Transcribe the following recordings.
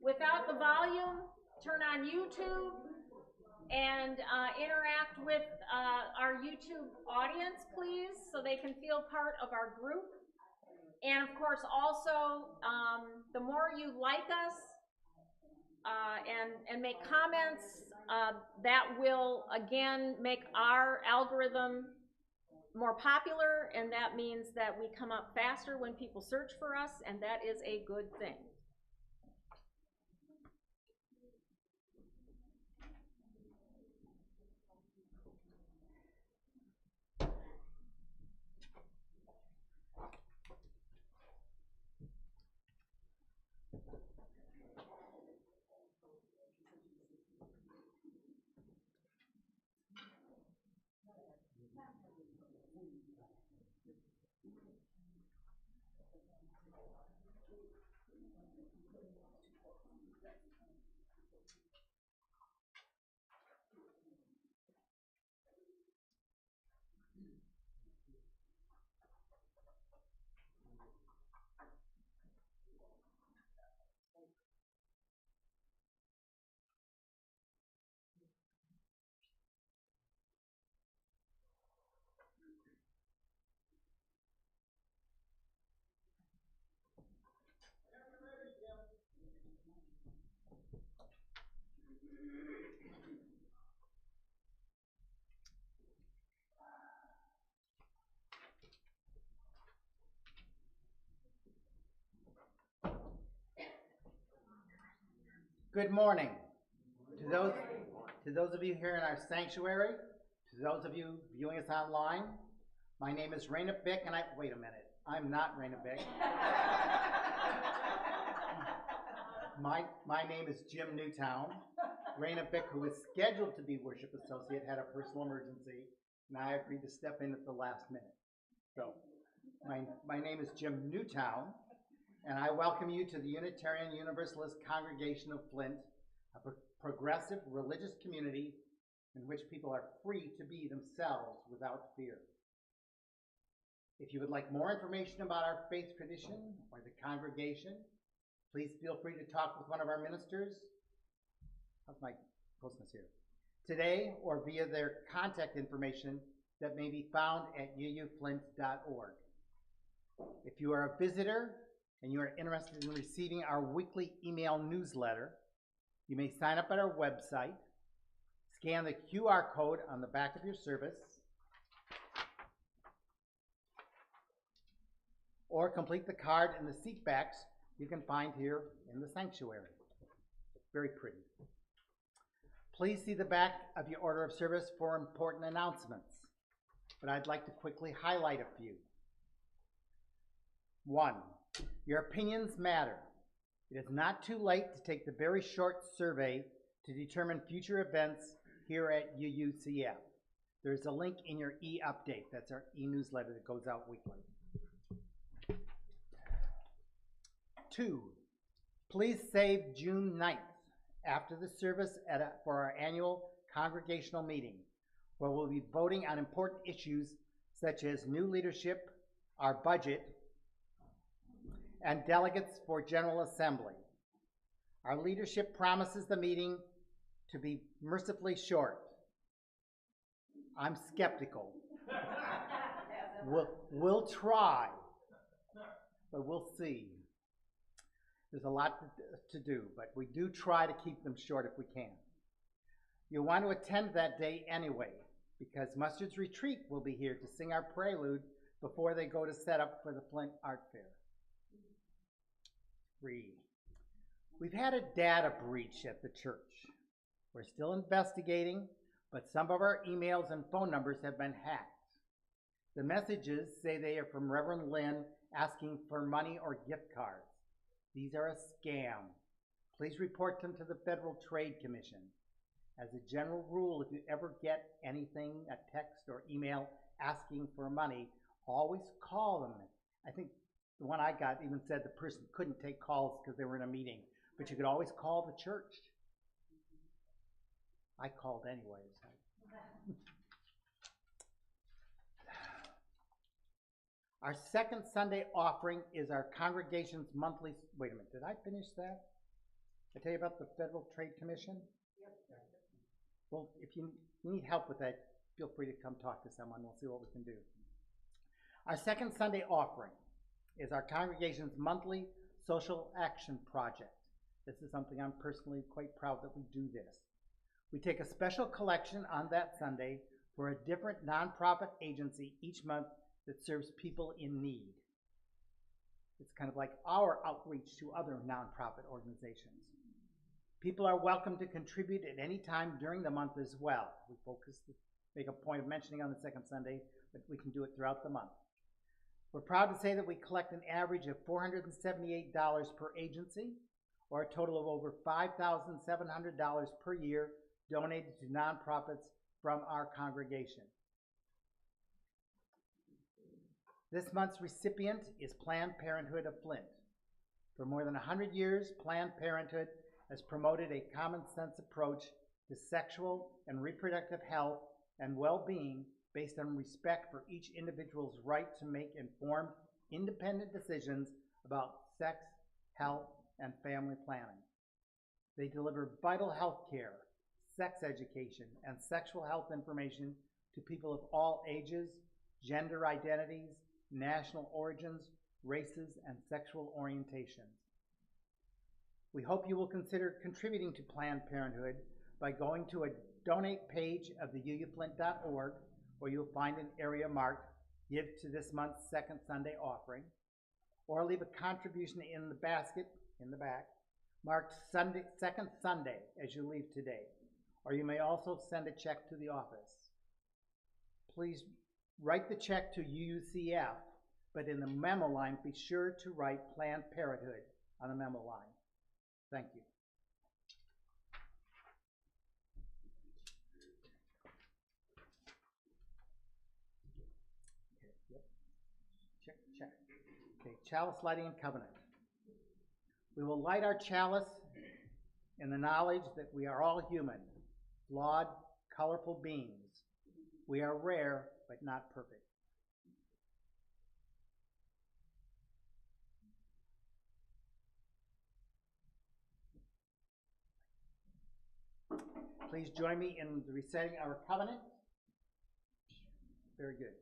Without the volume, turn on YouTube and interact with our YouTube audience, please, so they can feel part of our group. And of course, also, the more you like us and make comments, that will, again, make our algorithm more popular, and that means that we come up faster when people search for us, and that is a good thing. Good morning. To those of you here in our sanctuary, to those of you viewing us online, my name is Raina Bick, and wait a minute, I'm not Raina Bick. My name is Jim Newtown. Raina Bick, who is scheduled to be worship associate, had a personal emergency, and I agreed to step in at the last minute. So, my name is Jim Newtown, and I welcome you to the Unitarian Universalist congregation of Flint, a progressive religious community in which people are free to be themselves without fear. If you would like more information about our faith tradition or the congregation, please feel free to talk with one of our ministers. How's my closeness here? Today, or via their contact information that may be found at uuflint.org. If you are a visitor and you are interested in receiving our weekly email newsletter, you may sign up at our website, scan the QR code on the back of your service, or complete the card in the seat backs you can find here in the sanctuary. Very pretty. Please see the back of your order of service for important announcements, but I'd like to quickly highlight a few. 1, your opinions matter. It is not too late to take the very short survey to determine future events here at UUCF. There's a link in your e-update. That's our e-newsletter that goes out weekly. 2, please save June 9th after the service for our annual congregational meeting, where we'll be voting on important issues such as new leadership, our budget, and delegates for General Assembly. Our leadership promises the meeting to be mercifully short. I'm skeptical. We'll try, but we'll see. There's a lot to do, but we do try to keep them short if we can. You'll want to attend that day anyway, because Mustard's Retreat will be here to sing our prelude before they go to set up for the Flint Art Fair. 3, we've had a data breach at the church. We're still investigating, but some of our emails and phone numbers have been hacked. The messages say they are from Reverend Lynn asking for money or gift cards. These are a scam. Please report them to the Federal Trade Commission. As a general rule, if you ever get anything, a text or email asking for money, always call them. I think the one I got even said the person couldn't take calls because they were in a meeting, but you could always call the church. I called anyways. Our second Sunday offering is our congregation's monthly, wait a minute, did I finish that? I tell you about the Federal Trade Commission? Well, if you need help with that, feel free to come talk to someone. We'll see what we can do. Our second Sunday offering is our congregation's monthly social action project. This is something I'm personally quite proud that we do this. We take a special collection on that Sunday for a different nonprofit agency each month that serves people in need. It's kind of like our outreach to other nonprofit organizations. People are welcome to contribute at any time during the month as well. We make a point of mentioning on the second Sunday, but we can do it throughout the month. We're proud to say that we collect an average of $478 per agency, or a total of over $5,700 per year donated to nonprofits from our congregation. This month's recipient is Planned Parenthood of Flint. For more than 100 years, Planned Parenthood has promoted a common sense approach to sexual and reproductive health and well-being based on respect for each individual's right to make informed, independent decisions about sex, health, and family planning. They deliver vital health care, sex education, and sexual health information to people of all ages, gender identities, national origins, races, and sexual orientations. We hope you will consider contributing to Planned Parenthood by going to a donate page of the UUFlint.org, where you'll find an area marked Give to this month's second Sunday offering, or leave a contribution in the basket in the back marked Second Sunday as you leave today, or you may also send a check to the office. Please write the check to UUCF, but in the memo line, be sure to write Planned Parenthood on the memo line. Thank you. Okay, yep. Check. Okay, chalice lighting and covenant. We will light our chalice in the knowledge that we are all human, flawed, colorful beings. We are rare, but not perfect. Please join me in reciting our covenant. Very good.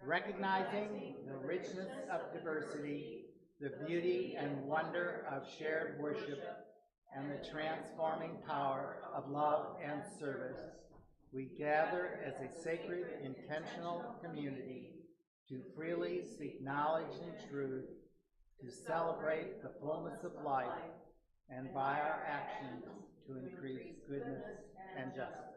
Recognizing the richness of diversity, the beauty and wonder of shared worship, and the transforming power of love and service, we gather as a sacred, intentional community to freely seek knowledge and truth, to celebrate the fullness of life, and by our actions to increase goodness and justice.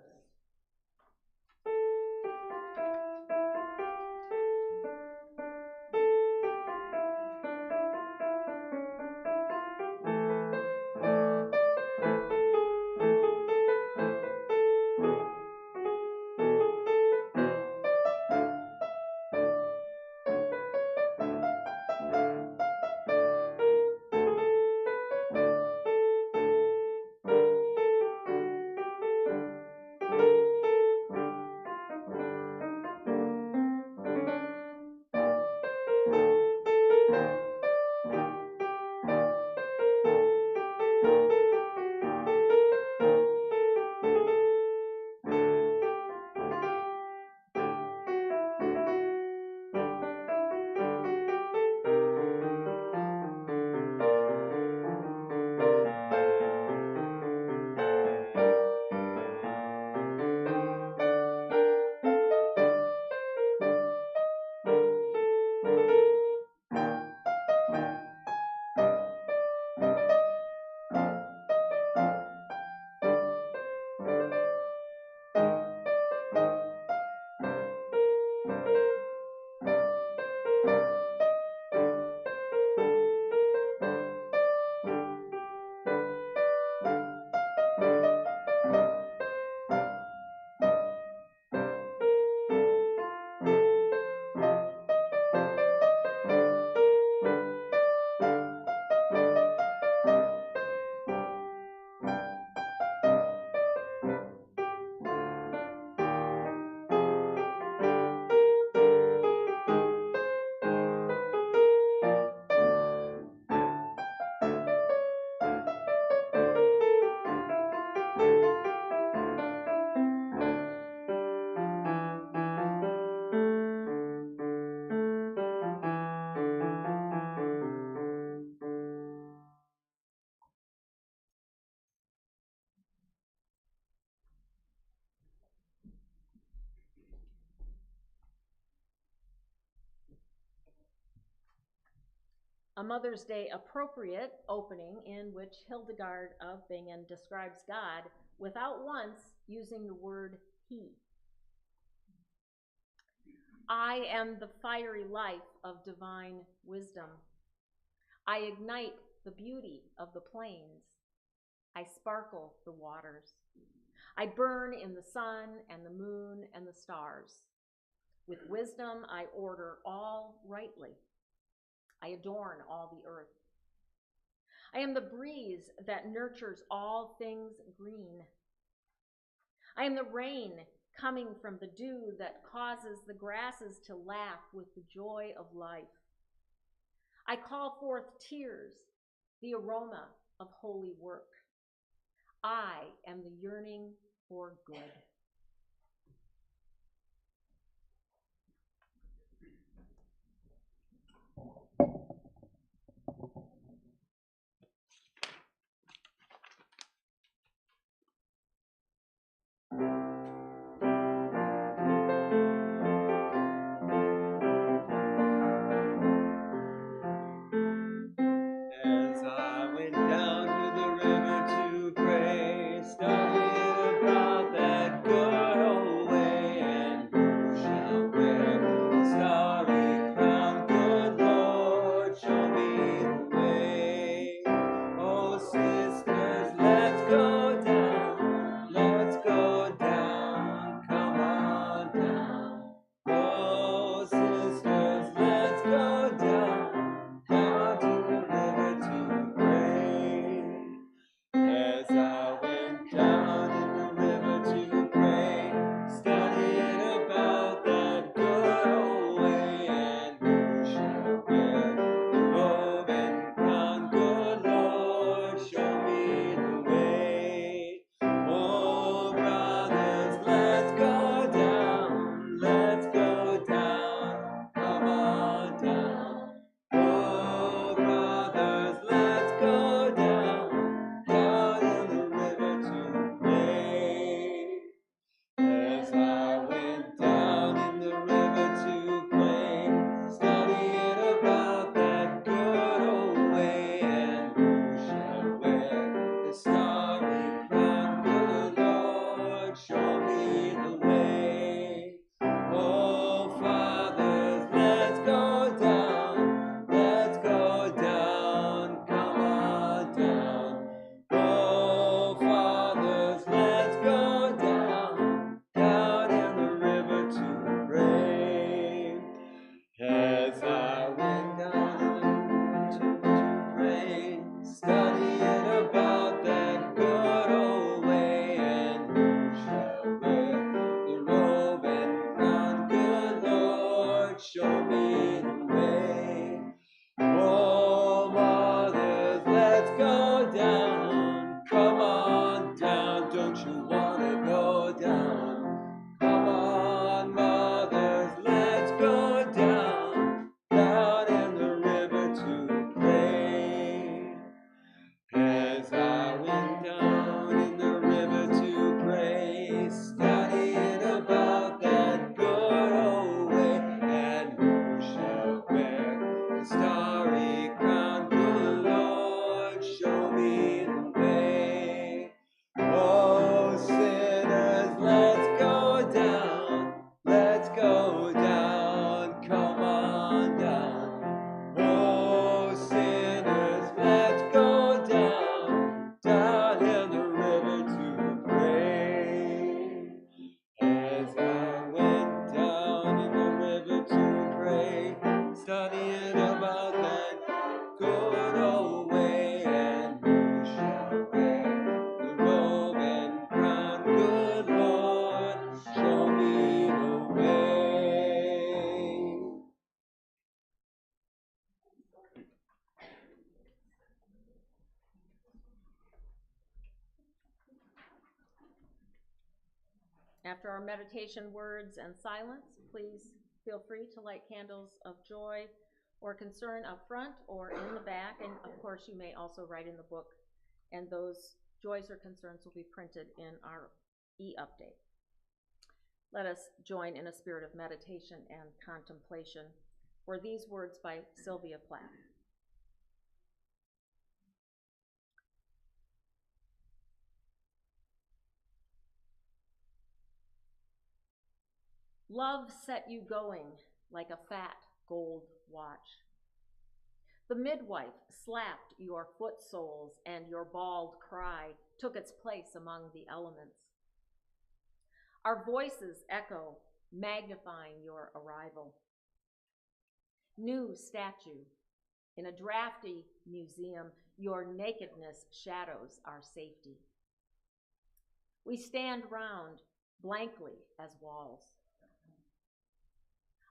a Mother's Day appropriate opening in which Hildegard of Bingen describes God without once using the word he. I am the fiery life of divine wisdom. I ignite the beauty of the plains. I sparkle the waters. I burn in the sun and the moon and the stars. With wisdom I order all rightly. I adorn all the earth. I am the breeze that nurtures all things green. I am the rain coming from the dew that causes the grasses to laugh with the joy of life. I call forth tears, the aroma of holy work. I am the yearning for good. As I went down to the river to pray, studying about that good old way, and who shall wear the starry crown? Good Lord, show me the way. Oh, sisters, let's go down, come on down. Oh, sisters, let's go down to the river to pray. As I went down in the river to pray, studying about that good old way, and who shall wear the robe and crown? Good Lord, show me the way. Oh, brothers, let's go down, come on down. Oh, brothers, let's go down in the river to pray. As I went down in the river to pray, studying about that good old way, and who shall wear the starry crown? Good Lord, show me the way. Oh, fathers, let's go down, come on down. Oh, fathers, let's go down in the river to pray. As I went down in the river to pray, studying about that good old way, and who shall wear the robe and crown? Good Lord, show me the way. Oh, mothers, let's go down, come on down. Don't you wanna go down? Come on, mothers, let's go down in the river to pray. As I went down in the river to pray, studying about that good old way, and who shall wear the starry crown? Good Lord, show me the way. Oh, sinners, let's go down, come on down. Oh, sinners, let's go down in the river to pray. As I went down in the river to pray, studying about that good old way, and who shall wear the robe and crown? Good Lord, show me the way. After our meditation words and silence, please feel free to light candles of joy or concern up front or in the back. And of course, you may also write in the book, and those joys or concerns will be printed in our e-update. Let us join in a spirit of meditation and contemplation for these words by Sylvia Plath. Love set you going like a fat gold watch. The midwife slapped your foot soles, and your bawled cry took its place among the elements. Our voices echo, magnifying your arrival. New statue. In a drafty museum, your nakedness shadows our safety. We stand round blankly as walls.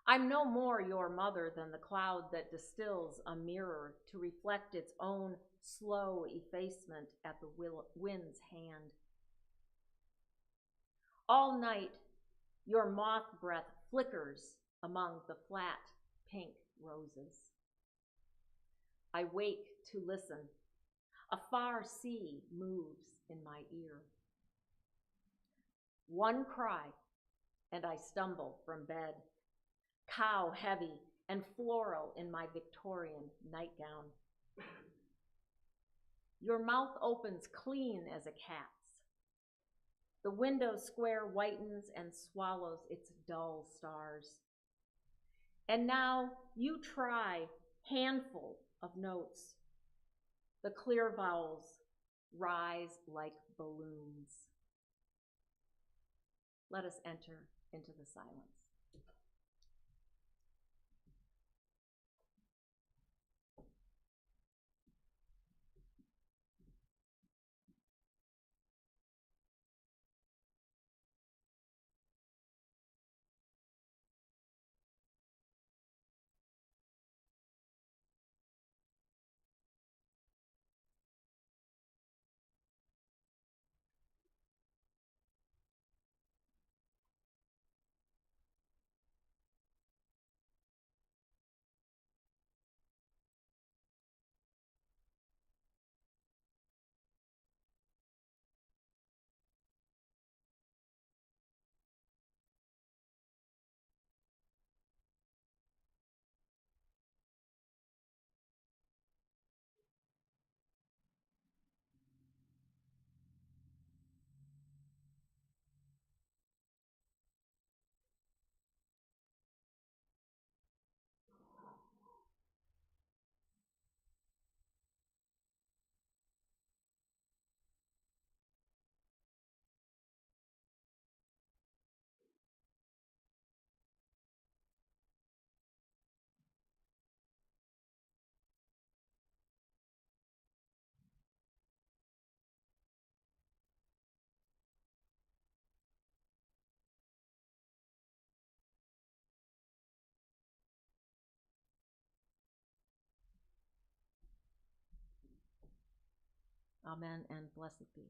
I'm no more your mother than the cloud that distills a mirror to reflect its own slow effacement at the wind's hand. All night, your moth breath flickers among the flat pink roses. I wake to listen. A far sea moves in my ear. One cry, and I stumble from bed, cow heavy and floral in my Victorian nightgown. Your mouth opens clean as a cat's. The window square whitens and swallows its dull stars. And now you try handful of notes. The clear vowels rise like balloons. Let us enter into the silence. Amen and blessed be.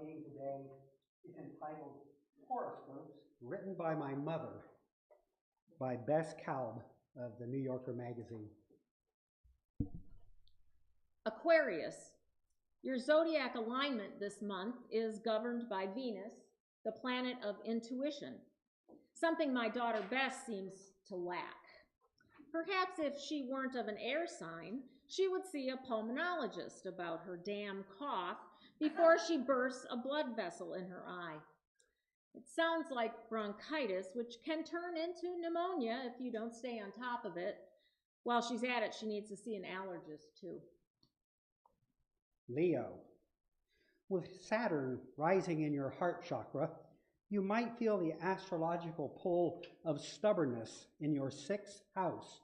meeting today is entitled Horoscopes, written by my mother, by Bess Kalb of the New Yorker magazine. Aquarius, your zodiac alignment this month is governed by Venus, the planet of intuition, something my daughter Bess seems to lack. Perhaps if she weren't of an air sign, she would see a pulmonologist about her damn cough before she bursts a blood vessel in her eye. It sounds like bronchitis, which can turn into pneumonia if you don't stay on top of it. While she's at it, she needs to see an allergist too. Leo, with Saturn rising in your heart chakra, you might feel the astrological pull of stubbornness in your 6th house.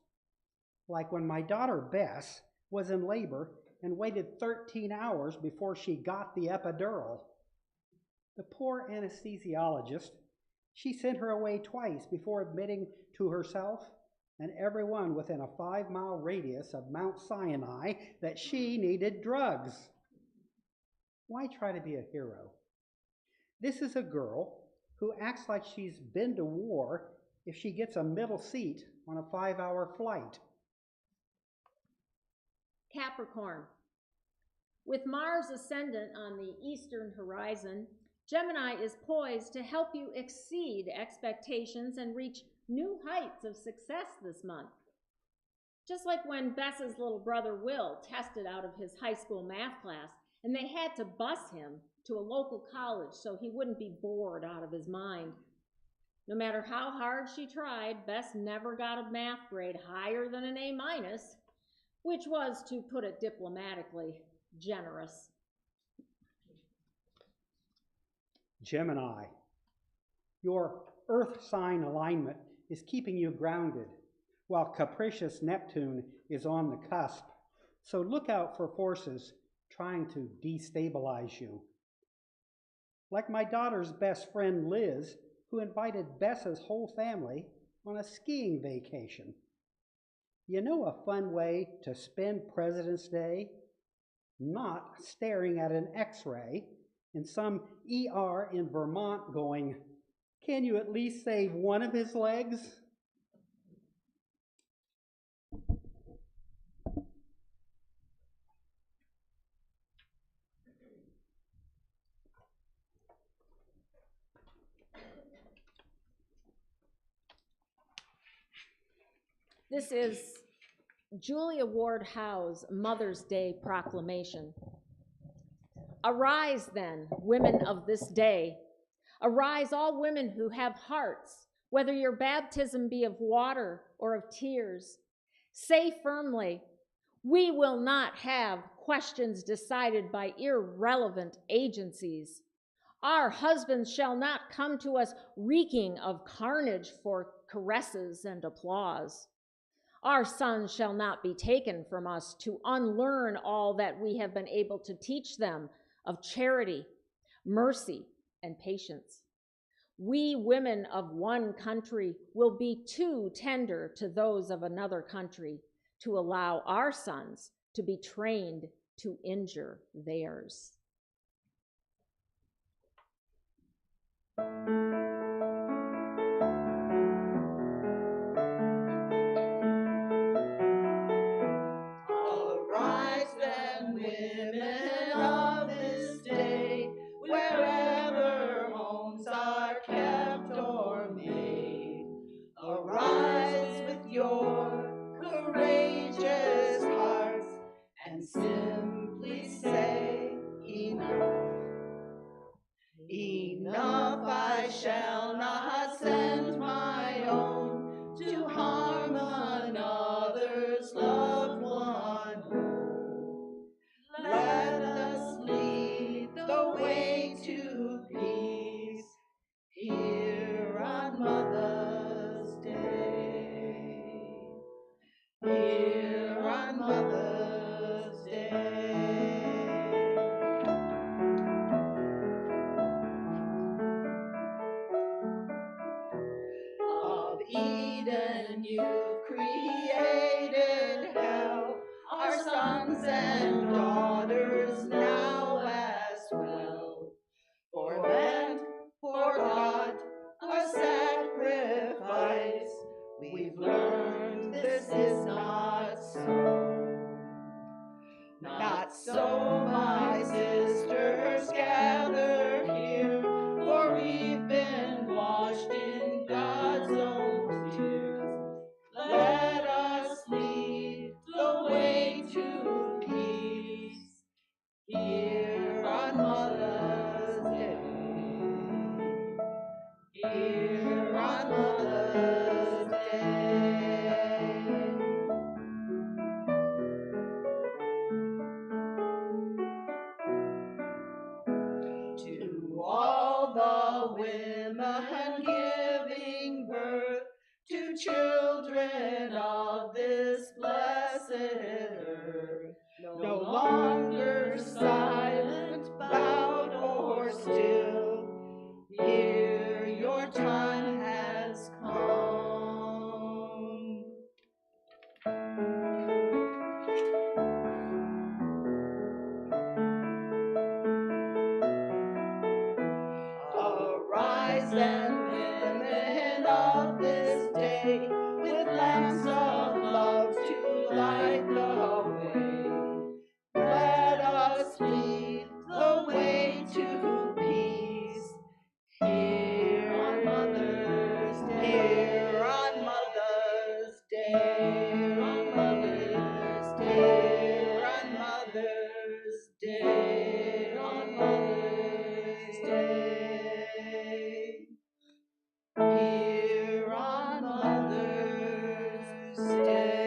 Like when my daughter Bess was in labor and waited 13 hours before she got the epidural. The poor anesthesiologist, she sent her away twice before admitting to herself and everyone within a 5-mile radius of Mount Sinai that she needed drugs. Why try to be a hero? This is a girl who acts like she's been to war if she gets a middle seat on a 5-hour flight. Capricorn, with Mars ascendant on the eastern horizon, Gemini is poised to help you exceed expectations and reach new heights of success this month. Just like when Bess's little brother Will tested out of his high school math class and they had to bus him to a local college so he wouldn't be bored out of his mind. No matter how hard she tried, Bess never got a math grade higher than an A-, which was, to put it diplomatically, generous. Gemini, your earth sign alignment is keeping you grounded, while capricious Neptune is on the cusp. So look out for forces trying to destabilize you. Like my daughter's best friend Liz, who invited Bess's whole family on a skiing vacation. You know a fun way to spend President's Day? Not staring at an X-ray in some ER in Vermont going, "Can you at least save one of his legs?" This is Julia Ward Howe's Mother's Day proclamation. Arise then, women of this day. Arise, all women who have hearts, whether your baptism be of water or of tears. Say firmly, we will not have questions decided by irrelevant agencies. Our husbands shall not come to us reeking of carnage for caresses and applause. Our sons shall not be taken from us to unlearn all that we have been able to teach them of charity, mercy, and patience. We women of one country will be too tender to those of another country to allow our sons to be trained to injure theirs. Arise then, women of this day, wherever homes are kept or made. Arise with your courageous hearts and simply say, enough. Enough, I shall not send my own to harm another's loved one. Let us lead the way to peace here on Mother's Day. Here on Mother's Day. Of Eden you've created hell, our sons and daughters now as well. We've learned this is not so. Not so, my sisters, gather here, for we've been washed in God's own tears. Let us lead the way to peace here on Mother's Day. Here on Mother's Day. To all the women giving birth to children of this blessed earth, no longer silent, bowed, or still, here your time has come. Arise then, women of this day, with lamps of love to light the way. Let us lead the way to peace here on Mother's Day. Here on Mother's Day. Here on Mother's Day. Here on Mother's Day. Here on Mother's Day. Here on Mother's Day.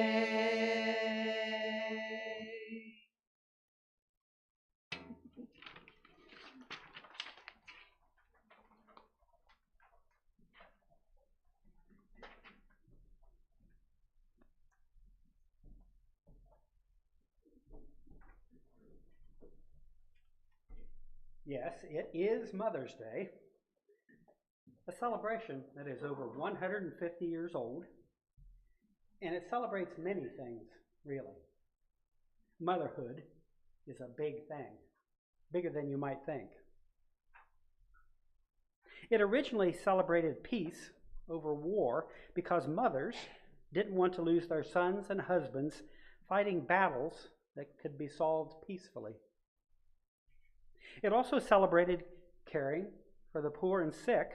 Yes, it is Mother's Day, a celebration that is over 150 years old, and it celebrates many things, really. Motherhood is a big thing, bigger than you might think. It originally celebrated peace over war because mothers didn't want to lose their sons and husbands fighting battles that could be solved peacefully. It also celebrated caring for the poor and sick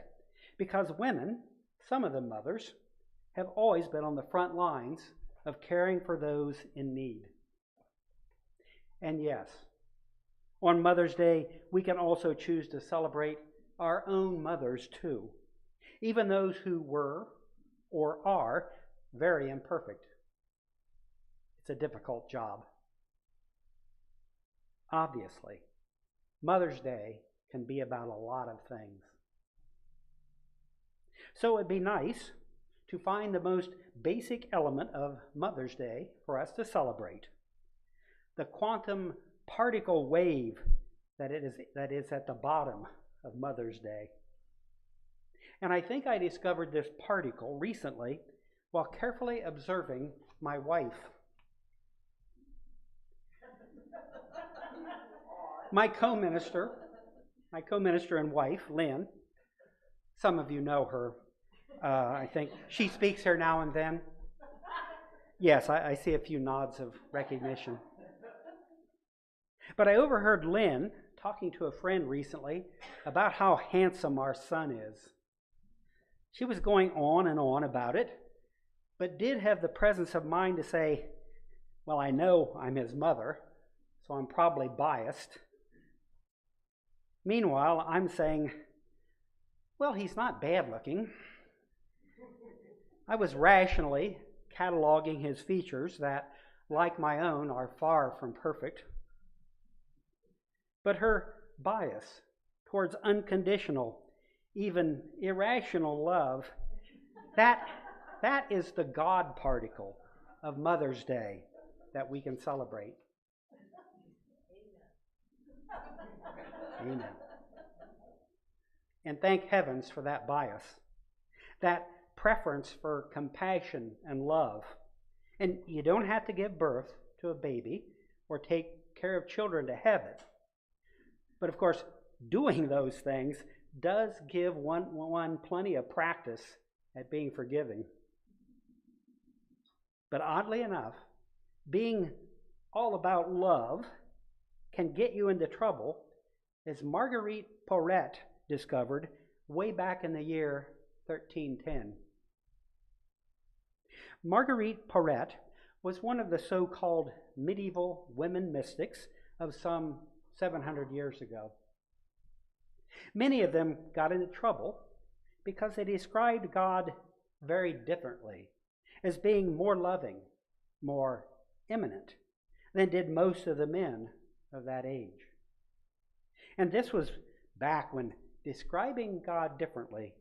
because women, some of the mothers, have always been on the front lines of caring for those in need. And yes, on Mother's Day, we can also choose to celebrate our own mothers too, even those who were or are very imperfect. It's a difficult job. Obviously, Mother's Day can be about a lot of things. So it'd be nice to find the most basic element of Mother's Day for us to celebrate. The quantum particle wave that is at the bottom of Mother's Day. And I think I discovered this particle recently while carefully observing my wife. My co-minister and wife, Lynn, some of you know her. I think she speaks here now and then. Yes, I see a few nods of recognition. But I overheard Lynn talking to a friend recently about how handsome our son is. She was going on and on about it, but did have the presence of mind to say, well, I know I'm his mother, so I'm probably biased. Meanwhile, I'm saying, well, he's not bad looking. I was rationally cataloging his features that, like my own, are far from perfect. But her bias towards unconditional, even irrational love, that is the God particle of Mother's Day that we can celebrate. Amen. And thank heavens for that bias, that preference for compassion and love. And you don't have to give birth to a baby or take care of children to have it. But of course, doing those things does give one plenty of practice at being forgiving. But oddly enough, being all about love can get you into trouble, as Marguerite Porete discovered way back in the year 1310. Marguerite Porete was one of the so-called medieval women mystics of some 700 years ago. Many of them got into trouble because they described God very differently, as being more loving, more immanent than did most of the men of that age. And this was back when describing God differently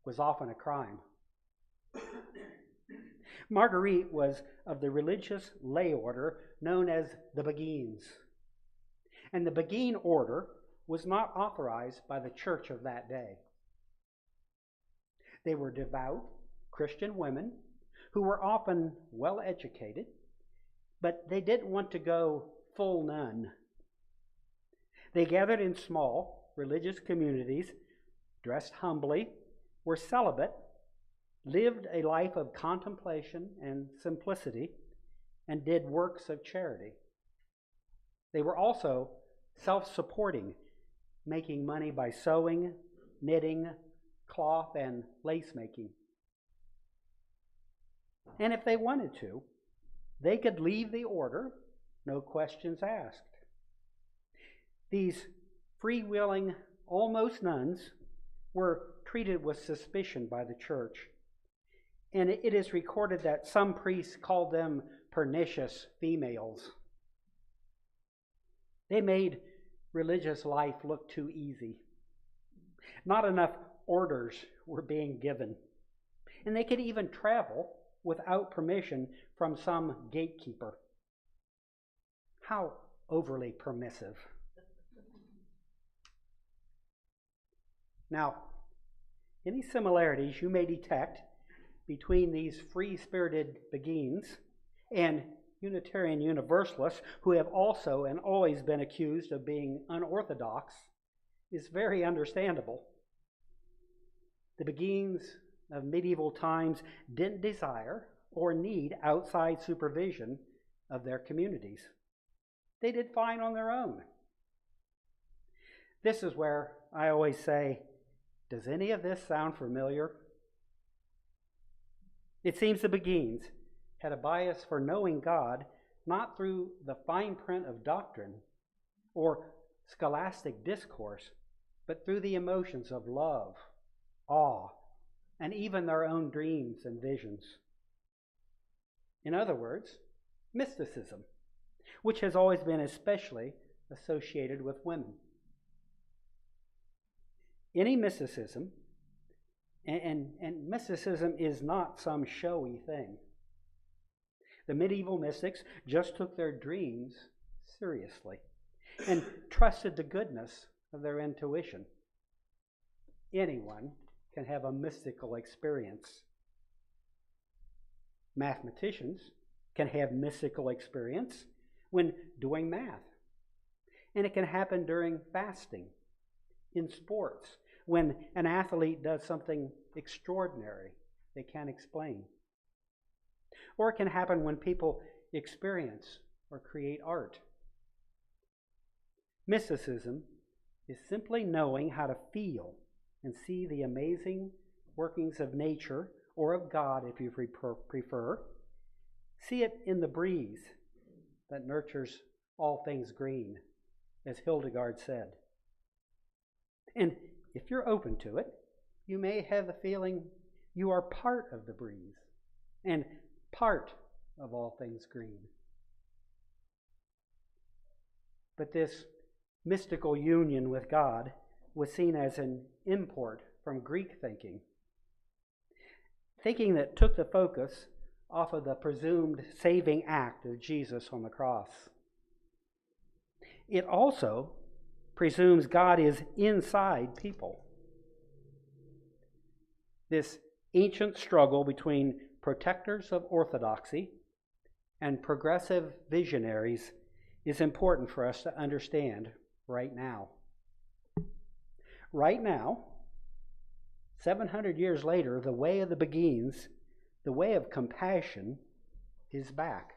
was often a crime. Marguerite was of the religious lay order known as the Beguines. And the Beguine order was not authorized by the church of that day. They were devout Christian women who were often well educated, but they didn't want to go full nun. They gathered in small religious communities, dressed humbly, were celibate, lived a life of contemplation and simplicity, and did works of charity. They were also self-supporting, making money by sewing, knitting, cloth, and lace making. And if they wanted to, they could leave the order, no questions asked. These freewheeling, almost nuns were treated with suspicion by the church. And it is recorded that some priests called them pernicious females. They made religious life look too easy. Not enough orders were being given. And they could even travel without permission from some gatekeeper. How overly permissive. Now, any similarities you may detect between these free-spirited Beguines and Unitarian Universalists, who have also and always been accused of being unorthodox, is very understandable. The Beguines of medieval times didn't desire or need outside supervision of their communities. They did fine on their own. This is where I always say, does any of this sound familiar? It seems the Beguines had a bias for knowing God not through the fine print of doctrine or scholastic discourse, but through the emotions of love, awe, and even their own dreams and visions. In other words, mysticism, which has always been especially associated with women. Any mysticism, and mysticism is not some showy thing. The medieval mystics just took their dreams seriously and trusted the goodness of their intuition. Anyone can have a mystical experience. Mathematicians can have mystical experience when doing math. And it can happen during fasting, in sports, when an athlete does something extraordinary they can't explain. Or it can happen when people experience or create art. Mysticism is simply knowing how to feel and see the amazing workings of nature, or of God if you prefer. See it in the breeze that nurtures all things green, as Hildegard said. And if you're open to it, you may have the feeling you are part of the breeze and part of all things green. But this mystical union with God was seen as an import from Greek thinking that took the focus off of the presumed saving act of Jesus on the cross. It also presumes God is inside people. This ancient struggle between protectors of orthodoxy and progressive visionaries is important for us to understand right now. Right now, 700 years later, the way of the Beguines, the way of compassion, is back.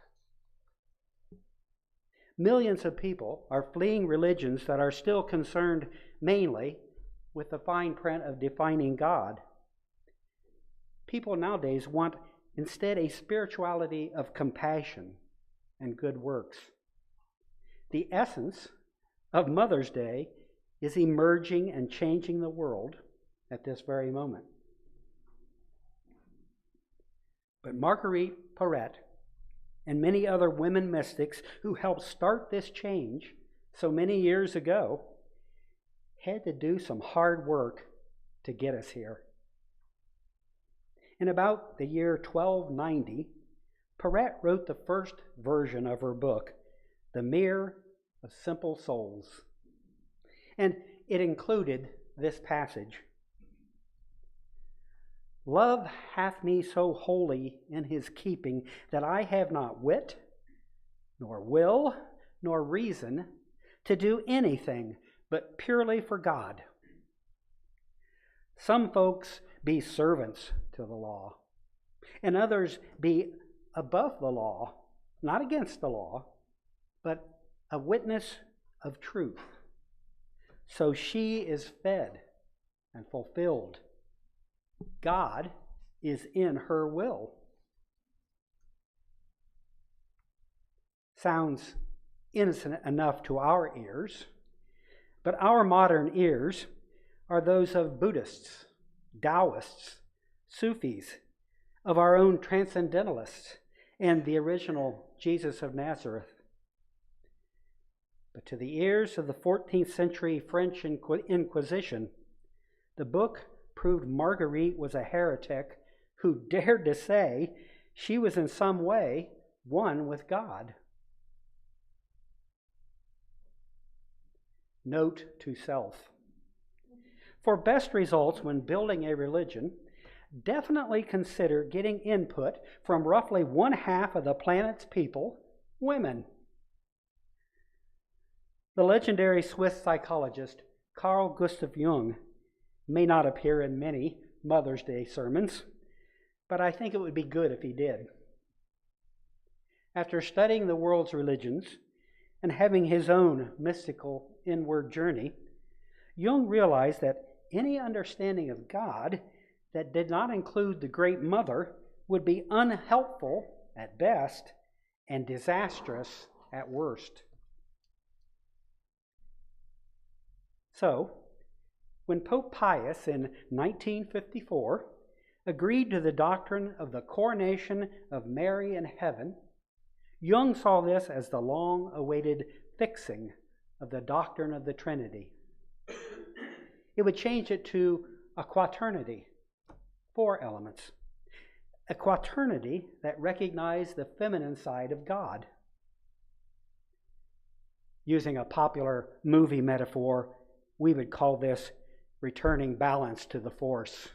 Millions of people are fleeing religions that are still concerned mainly with the fine print of defining God. People nowadays want instead a spirituality of compassion and good works. The essence of Mother's Day is emerging and changing the world at this very moment. But Marguerite Porete and many other women mystics who helped start this change so many years ago had to do some hard work to get us here. In about the year 1290, Porete wrote the first version of her book, The Mirror of Simple Souls. And it included this passage. Love hath me so wholly in his keeping that I have not wit, nor will, nor reason to do anything but purely for God. Some folks be servants to the law, and others be above the law, not against the law, but a witness of truth. So she is fed and fulfilled. God is in her will. Sounds innocent enough to our ears, but our modern ears are those of Buddhists, Taoists, Sufis, of our own transcendentalists, and the original Jesus of Nazareth. But to the ears of the 14th century French Inquisition, the book proved Marguerite was a heretic who dared to say she was in some way one with God. Note to self. For best results when building a religion, definitely consider getting input from roughly 1/2 of the planet's people, women. The legendary Swiss psychologist Carl Gustav Jung may not appear in many Mother's Day sermons, but I think it would be good if he did. After studying the world's religions and having his own mystical inward journey, Jung realized that any understanding of God that did not include the Great Mother would be unhelpful at best and disastrous at worst. So, when Pope Pius in 1954 agreed to the doctrine of the coronation of Mary in heaven, Jung saw this as the long-awaited fixing of the doctrine of the Trinity. It would change it to a quaternity, 4 elements. A quaternity that recognized the feminine side of God. Using a popular movie metaphor, we would call this returning balance to the force,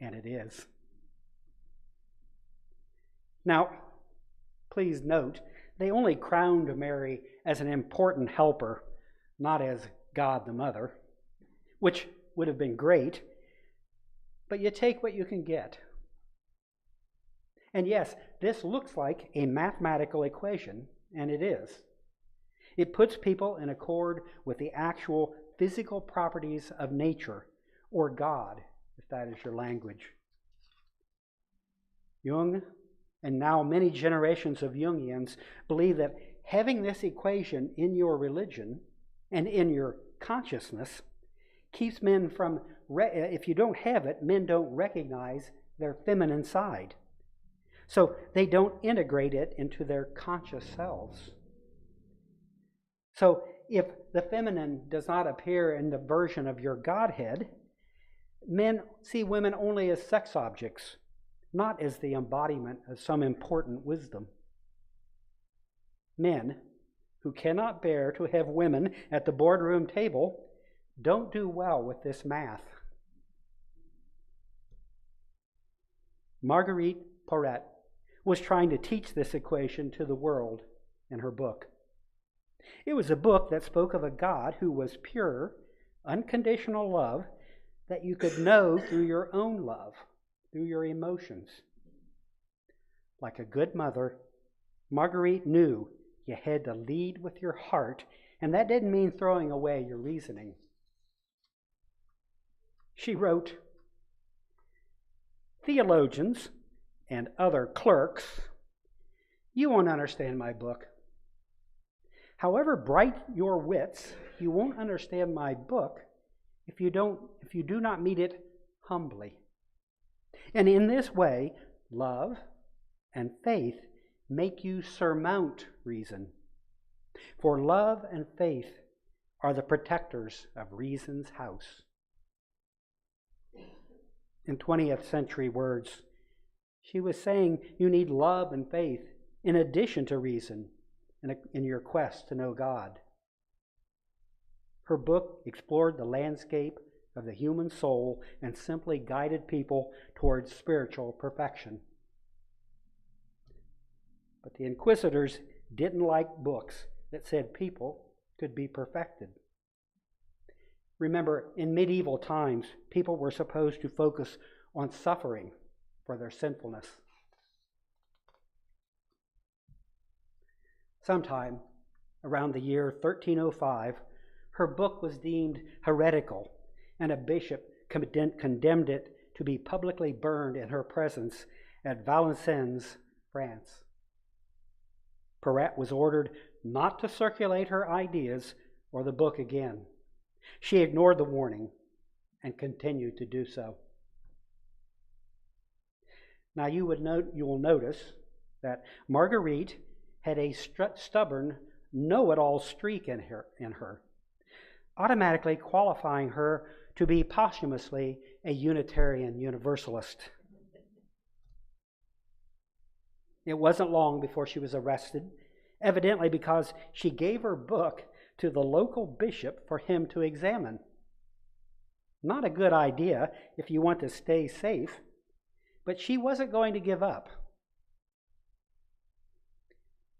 and it is. Now, please note, they only crowned Mary as an important helper, not as God the Mother, which would have been great, but you take what you can get. And yes, this looks like a mathematical equation, and it is. It puts people in accord with the actual physical properties of nature, or God, if that is your language. Jung, and now many generations of Jungians, believe that having this equation in your religion and in your consciousness keeps men from, if you don't have it, men don't recognize their feminine side. So they don't integrate it into their conscious selves. So if the feminine does not appear in the version of your Godhead, men see women only as sex objects, not as the embodiment of some important wisdom. Men who cannot bear to have women at the boardroom table don't do well with this math. Marguerite Porete was trying to teach this equation to the world in her book. It was a book that spoke of a God who was pure, unconditional love that you could know through your own love, through your emotions. like a good mother, Marguerite knew you had to lead with your heart, and that didn't mean throwing away your reasoning. She wrote, "Theologians and other clerks, you won't understand my book. However bright your wits, you won't understand my book if you do not meet it humbly. And in this way, love and faith make you surmount reason. For love and faith are the protectors of reason's house." In 20th century words, she was saying you need love and faith in addition to reason in your quest to know God. Her book explored the landscape of the human soul and simply guided people towards spiritual perfection. But the inquisitors didn't like books that said people could be perfected. Remember, in medieval times, people were supposed to focus on suffering for their sinfulness. Sometime around the year 1305, her book was deemed heretical, and a bishop condemned it to be publicly burned in her presence at Valenciennes, France. Perret was ordered not to circulate her ideas or the book again. She ignored the warning and continued to do so. Now you will notice that Marguerite had a stubborn, know-it-all streak in her, automatically qualifying her to be posthumously a Unitarian Universalist. It wasn't long before she was arrested, evidently because she gave her book to the local bishop for him to examine. Not a good idea if you want to stay safe, but she wasn't going to give up.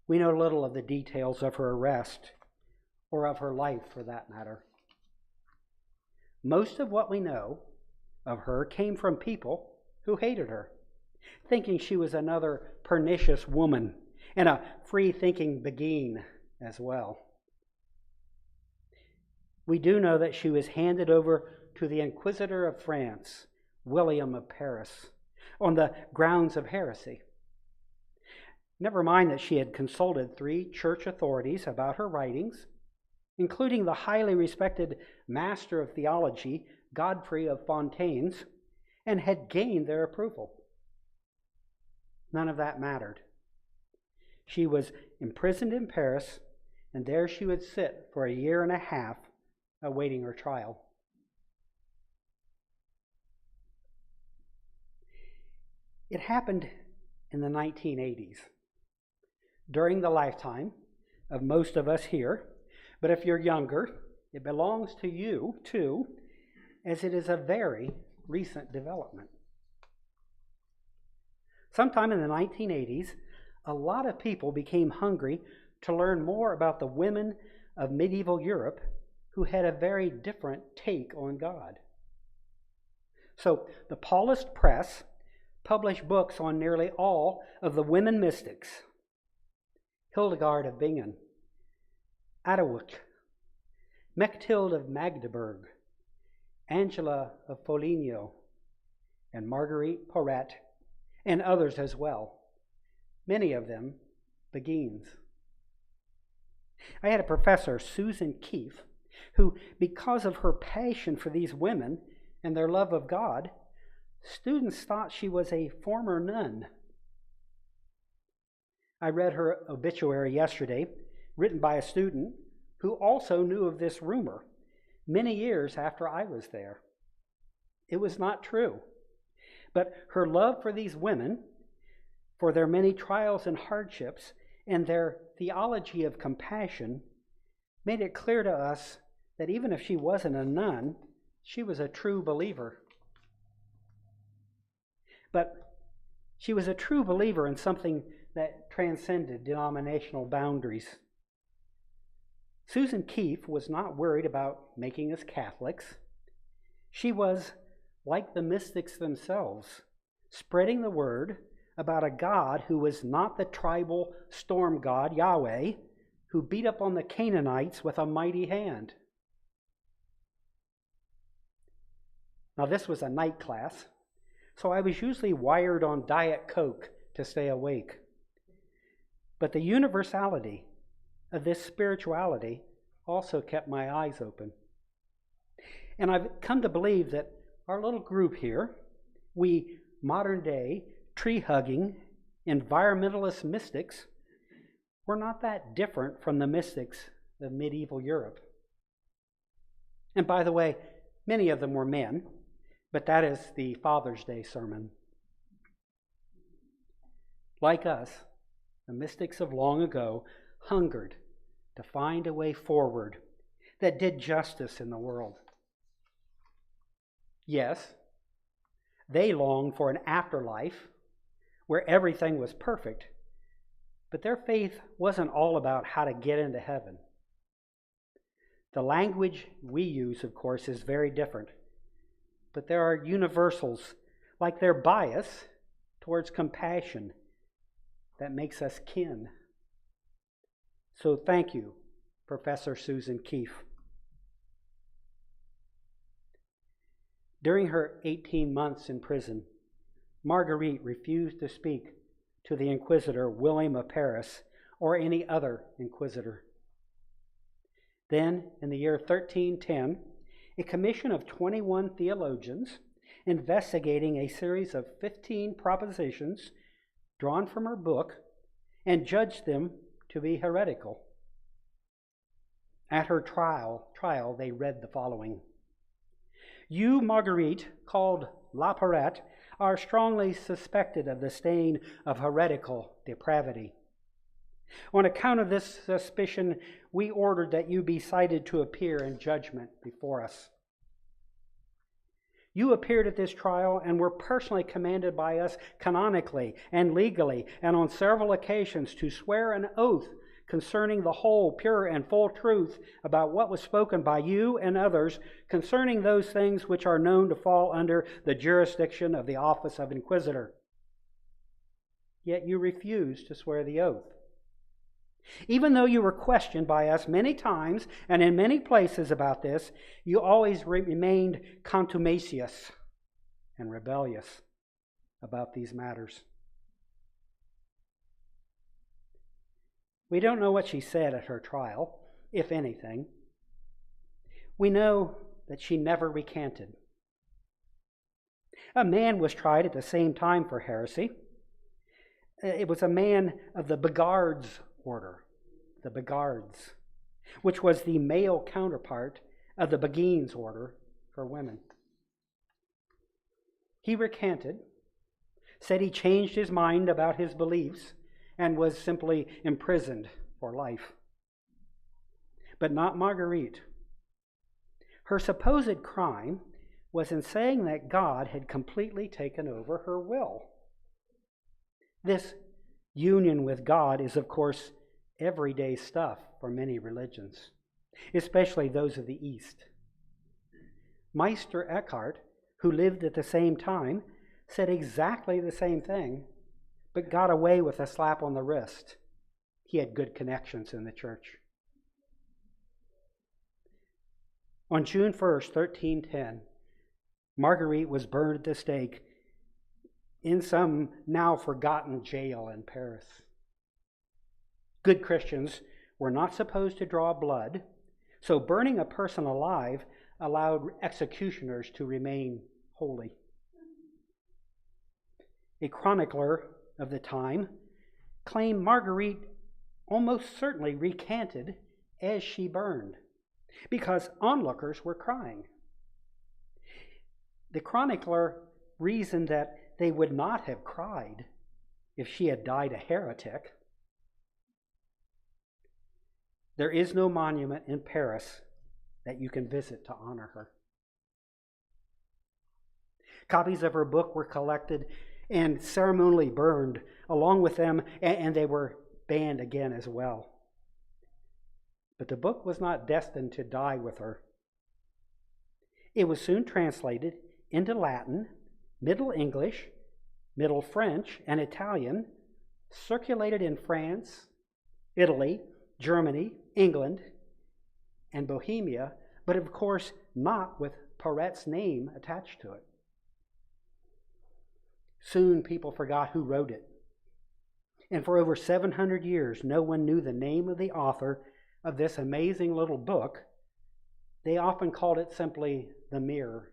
We know little of the details of her arrest, or of her life for that matter. Most of what we know of her came from people who hated her, thinking she was another pernicious woman and a free-thinking beguine as well. We do know that she was handed over to the Inquisitor of France, William of Paris, on the grounds of heresy. Never mind that she had consulted 3 church authorities about her writings, including the highly respected master of theology, Godfrey of Fontaines, and had gained their approval. None of that mattered. She was imprisoned in Paris, and there she would sit for 1.5 years awaiting her trial. It happened in the 1980s, during the lifetime of most of us here, but if you're younger, it belongs to you too, as it is a very recent development. Sometime in the 1980s, a lot of people became hungry to learn more about the women of medieval Europe who had a very different take on God. So the Paulist press published books on nearly all of the women mystics: Hildegard of Bingen, Adawik, Mechtilde of Magdeburg, Angela of Foligno, and Marguerite Porete, and others as well, many of them beguines. I had a professor, Susan Keefe, who, because of her passion for these women and their love of God, students thought she was a former nun. I read her obituary yesterday, written by a student who also knew of this rumor many years after I was there. It was not true, but her love for these women, for their many trials and hardships, and their theology of compassion made it clear to us that even if she wasn't a nun, she was a true believer. But she was a true believer in something that transcended denominational boundaries. Susan Keefe was not worried about making us Catholics. She was, like the mystics themselves, spreading the word about a God who was not the tribal storm god Yahweh, who beat up on the Canaanites with a mighty hand. Now, this was a night class, so I was usually wired on Diet Coke to stay awake. But the universality of this spirituality also kept my eyes open. And I've come to believe that our little group here, we modern-day, tree-hugging, environmentalist mystics, we're not that different from the mystics of medieval Europe. And by the way, many of them were men, but that is the Father's Day sermon. Like us, the mystics of long ago hungered to find a way forward that did justice in the world. Yes, they longed for an afterlife where everything was perfect, but their faith wasn't all about how to get into heaven. The language we use, of course, is very different, but there are universals, like their bias towards compassion, that makes us kin. So thank you, Professor Susan Keefe. During her 18 months in prison, Marguerite refused to speak to the Inquisitor William of Paris or any other inquisitor. Then, in the year 1310, a commission of 21 theologians investigating a series of 15 propositions drawn from her book and judged them to be heretical. At her trial, they read the following: "You, Marguerite, called La Parette, are strongly suspected of the stain of heretical depravity. On account of this suspicion, we ordered that you be cited to appear in judgment before us. You appeared at this trial and were personally commanded by us canonically and legally and on several occasions to swear an oath concerning the whole pure and full truth about what was spoken by you and others concerning those things which are known to fall under the jurisdiction of the office of Inquisitor. Yet you refused to swear the oath. Even though you were questioned by us many times and in many places about this, you always remained contumacious and rebellious about these matters." We don't know what she said at her trial, if anything. We know that she never recanted. A man was tried at the same time for heresy. It was a man of the Begards order, the Begards, which was the male counterpart of the Beguines order for women. He recanted, said he changed his mind about his beliefs, and was simply imprisoned for life. But not Marguerite. Her supposed crime was in saying that God had completely taken over her will. This union with God is, of course, everyday stuff for many religions, especially those of the East. Meister Eckhart, who lived at the same time, said exactly the same thing, but got away with a slap on the wrist. He had good connections in the church. On June 1st, 1310, Marguerite was burned at the stake in some now forgotten jail in Paris. Good Christians were not supposed to draw blood, so burning a person alive allowed executioners to remain holy. A chronicler of the time claimed Marguerite almost certainly recanted as she burned, because onlookers were crying. The chronicler reasoned that they would not have cried if she had died a heretic. There is no monument in Paris that you can visit to honor her. Copies of her book were collected and ceremonially burned along with them, and they were banned again as well. But the book was not destined to die with her. It was soon translated into Latin, Middle English, Middle French and Italian, circulated in France, Italy, Germany, England, and Bohemia, but of course not with Perret's name attached to it. Soon people forgot who wrote it. And for over 700 years, no one knew the name of the author of this amazing little book. They often called it simply The Mirror.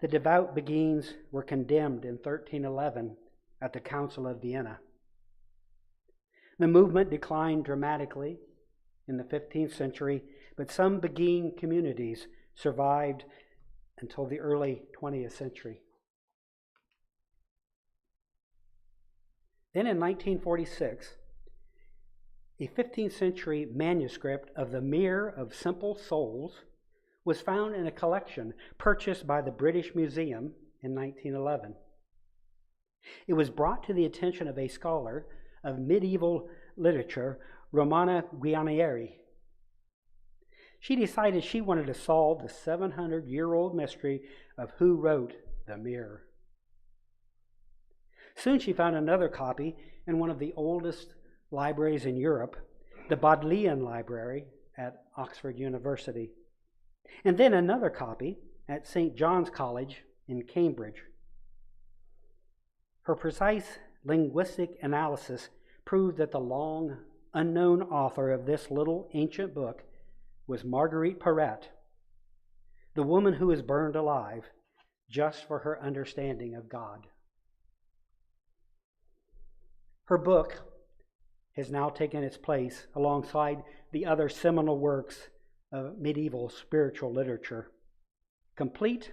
The devout Beguines were condemned in 1311 at the Council of Vienna. The movement declined dramatically in the 15th century, but some Beguine communities survived until the early 20th century. Then in 1946, a 15th century manuscript of The Mirror of Simple Souls was found in a collection purchased by the British Museum in 1911. It was brought to the attention of a scholar of medieval literature, Romana Guarnieri. She decided she wanted to solve the 700-year-old mystery of who wrote The Mirror. Soon she found another copy in one of the oldest libraries in Europe, the Bodleian Library at Oxford University, and then another copy at St. John's College in Cambridge. Her precise linguistic analysis proved that the long unknown author of this little ancient book was Marguerite Perret, the woman who was burned alive just for her understanding of God. Her book has now taken its place alongside the other seminal works of medieval spiritual literature, complete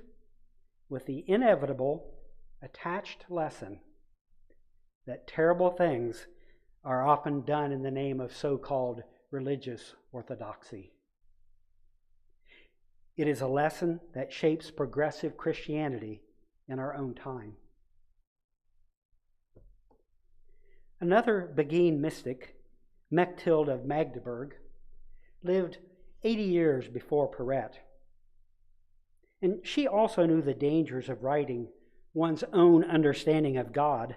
with the inevitable attached lesson that terrible things are often done in the name of so-called religious orthodoxy. It is a lesson that shapes progressive Christianity in our own time. Another Beguine mystic, Mechtild of Magdeburg, lived 80 years before Perret. And she also knew the dangers of writing one's own understanding of God,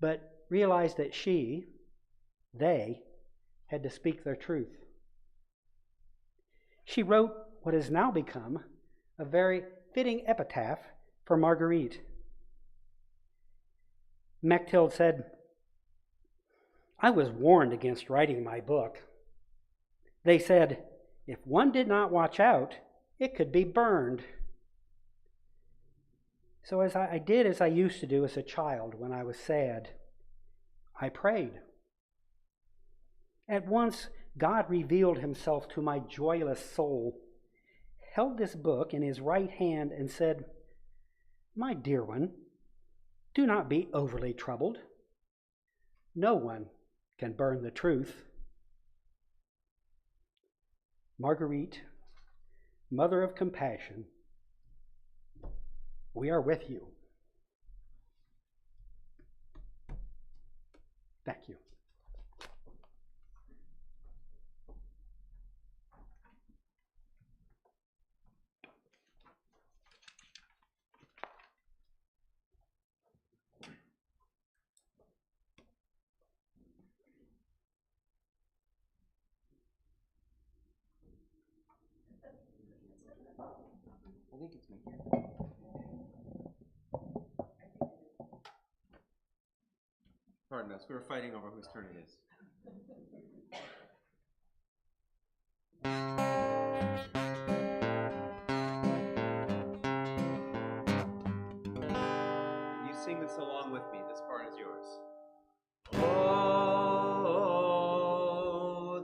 but realized that they, had to speak their truth. She wrote what has now become a very fitting epitaph for Marguerite. Mechtild said, "I was warned against writing my book. They said, if one did not watch out, it could be burned. So I did as I used to do as a child when I was sad. I prayed. At once, God revealed himself to my joyless soul, held this book in his right hand and said, 'My dear one, do not be overly troubled. No one can burn the truth.' Marguerite, Mother of Compassion, we are with you." Thank you. I think it's me. Pardon us, we were fighting over whose turn it is. You sing this along with me. This part is yours. Oh,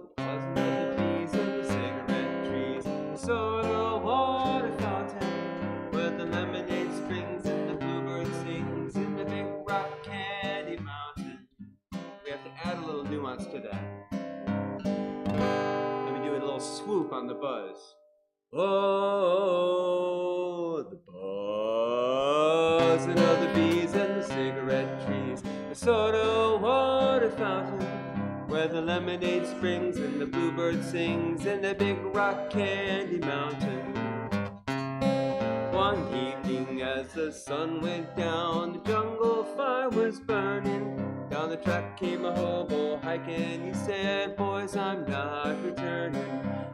the buzzing of the bees and the cigarette trees, the soda water fountain, where the lemonade springs and the bluebird sings in the big rock candy mountain. We have to add a little nuance to that. Let me do a little swoop on the buzz. Oh, the buzzing of the bees and the cigarette trees, the soda water fountain, where the lemonade springs and the bluebird sings in the big rock candy mountain. One evening as the sun went down, the jungle fire was burning. Down the track came a hobo hiking. He said, boys, I'm not returning.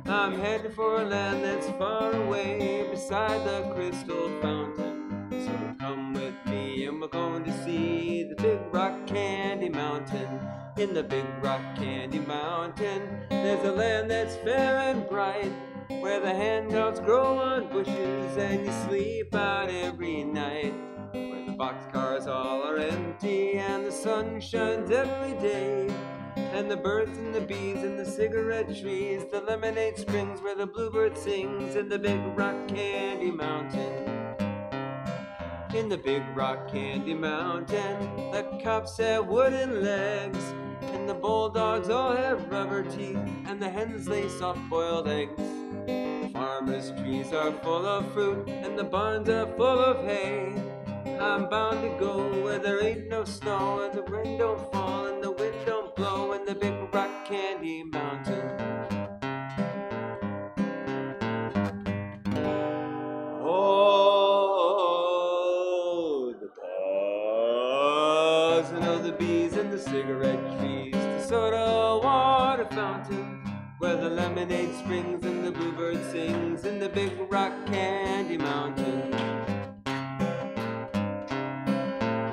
I'm headed for a land that's far away beside the crystal fountain. So come with me and we're going to see the big rock candy mountain. In the big rock candy mountain, there's a land that's fair and bright, where the handouts grow on bushes and you sleep out every night. Where the boxcars all are empty and the sun shines every day. And the birds and the bees and the cigarette trees, the lemonade springs where the bluebird sings. In the big rock candy mountain. In the big rock candy mountain, the cops have wooden legs, and the bulldogs all have rubber teeth, and the hens lay soft-boiled eggs. The farmers' trees are full of fruit, and the barns are full of hay. I'm bound to go where there ain't no snow, and the rain don't fall, and the wind don't blow. In the big rock candy mountain. Oh, the buzzing of the bees and the cigarette trees, the soda water fountain, where the lemonade springs and the bluebird sings. In the big rock candy mountain.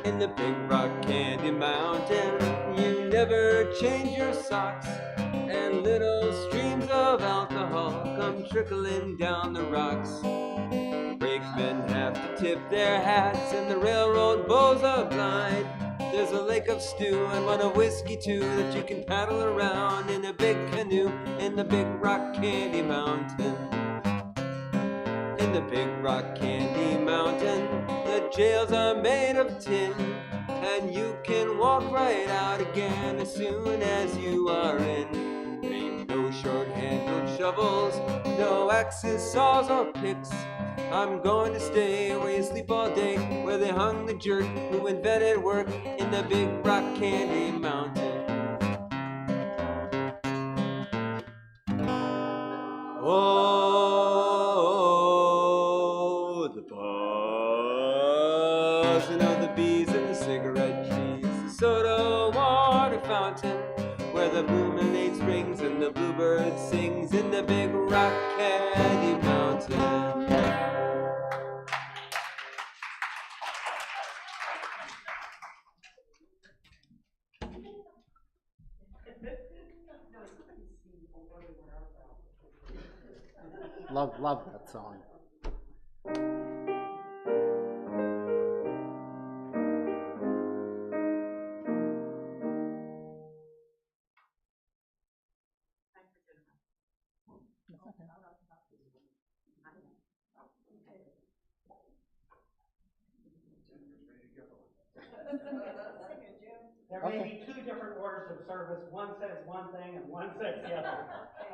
In the big rock candy mountain, you never change your socks, and little streams of alcohol come trickling down the rocks. The brakemen have to tip their hats, and the railroad bulls are blind. There's a lake of stew and one of whiskey too that you can paddle around in a big canoe. In the big rock candy mountain. In the big rock candy mountain, the jails are made of tin, and you can walk right out again as soon as you are in. There ain't no short-handled shovels, no axes, saws, or picks. I'm going to stay where you sleep all day, where they hung the jerk who invented work. In the big rock candy mountain. Oh, the buzzing of the bees and the cigarette trees, the soda water fountain, where the lemonade springs and the bluebird sings. In the big rock candy mountain. Love that song. There may be two different orders of service. One says one thing and one says the other.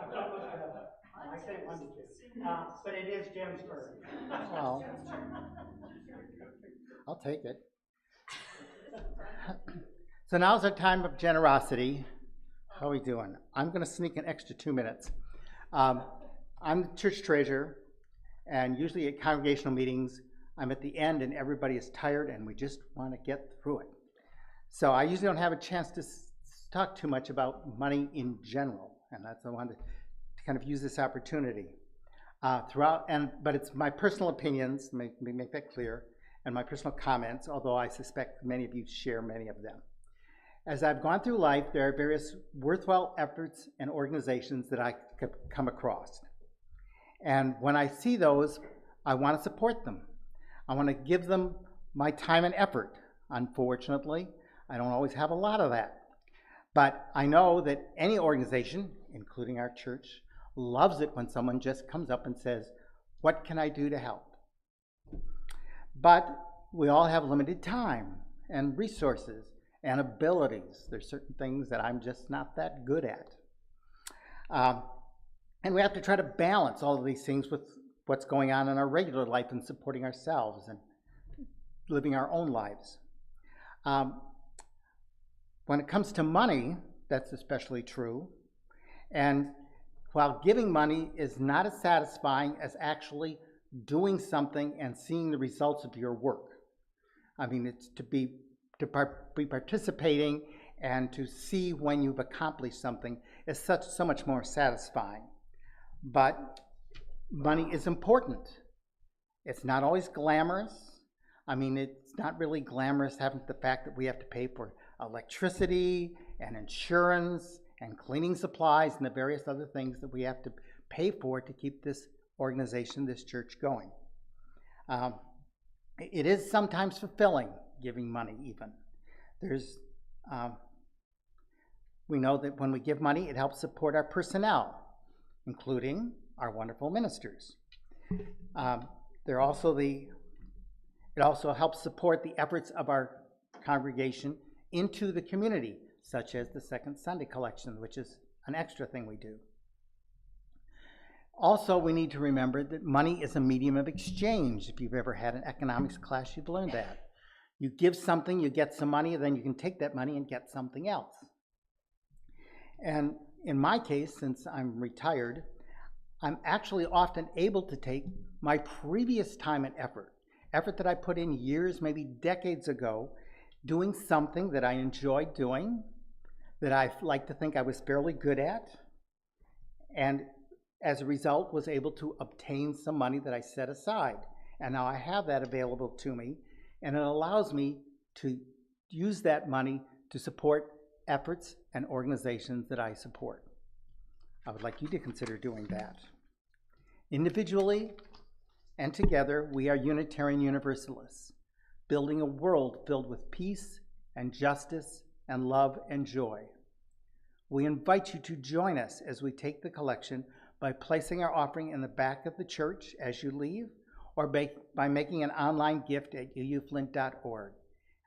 I've not looked it up. I say one to two. But it is Jim's turn. Well, I'll take it. So now's our time of generosity. How are we doing? I'm going to sneak an extra 2 minutes. I'm the church treasurer, and usually at congregational meetings, I'm at the end and everybody is tired and we just want to get through it. So I usually don't have a chance to talk too much about money in general, and that's why I wanted to kind of use this opportunity. But it's my personal opinions, let me make that clear, and my personal comments, although I suspect many of you share many of them. As I've gone through life, there are various worthwhile efforts and organizations that I could come across. And when I see those, I want to support them. I want to give them my time and effort. Unfortunately, I don't always have a lot of that. But I know that any organization, including our church, loves it when someone just comes up and says, "What can I do to help?" But we all have limited time and resources and abilities. There's certain things that I'm just not that good at. And we have to try to balance all of these things with what's going on in our regular life and supporting ourselves and living our own lives. When it comes to money, that's especially true. And while giving money is not as satisfying as actually doing something and seeing the results of your work. I mean, it's to be participating and to see when you've accomplished something is so much more satisfying. But money is important. It's not always glamorous. I mean, it's not really glamorous having the fact that we have to pay for electricity and insurance and cleaning supplies and the various other things that we have to pay for to keep this organization, this church going. It is sometimes fulfilling giving money even. We know that when we give money, it helps support our personnel, including our wonderful ministers. It also helps support the efforts of our congregation into the community, such as the Second Sunday collection, which is an extra thing we do. Also, we need to remember that money is a medium of exchange. If you've ever had an economics class, you've learned that. You give something, you get some money, then you can take that money and get something else. And in my case, since I'm retired, I'm actually often able to take my previous time and effort that I put in years, maybe decades ago, doing something that I enjoyed doing, that I like to think I was fairly good at, and as a result was able to obtain some money that I set aside. And now I have that available to me, and it allows me to use that money to support efforts and organizations that I support. I would like you to consider doing that. Individually and together, we are Unitarian Universalists, building a world filled with peace and justice and love and joy. We invite you to join us as we take the collection by placing our offering in the back of the church as you leave, or by making an online gift at uuflint.org.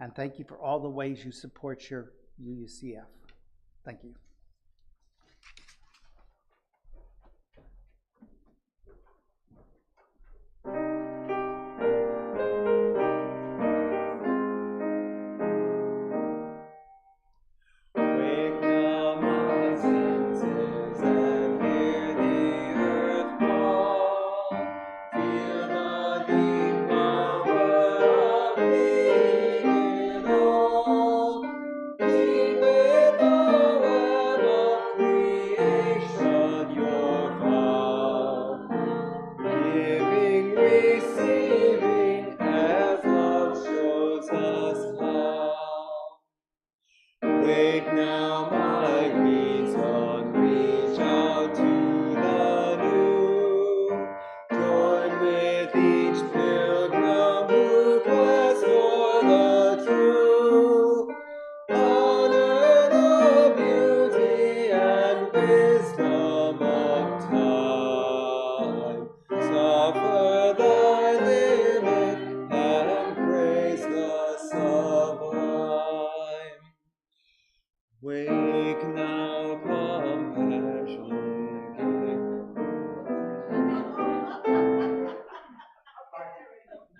And thank you for all the ways you support your UUCF. Thank you.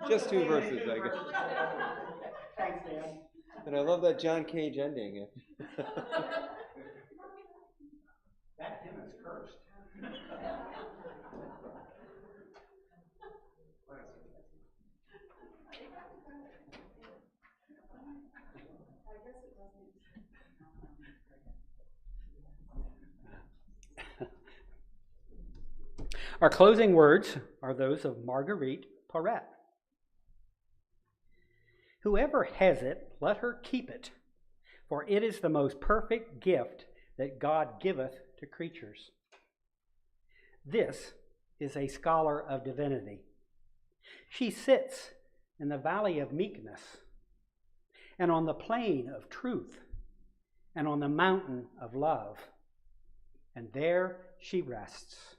Just two verses, I guess. Thanks, Dan. And I love that John Cage ending. That hymn is cursed. Our closing words are those of Marguerite Porete. Whoever has it, let her keep it, for it is the most perfect gift that God giveth to creatures. This is a scholar of divinity. She sits in the valley of meekness, and on the plain of truth, and on the mountain of love, and there she rests.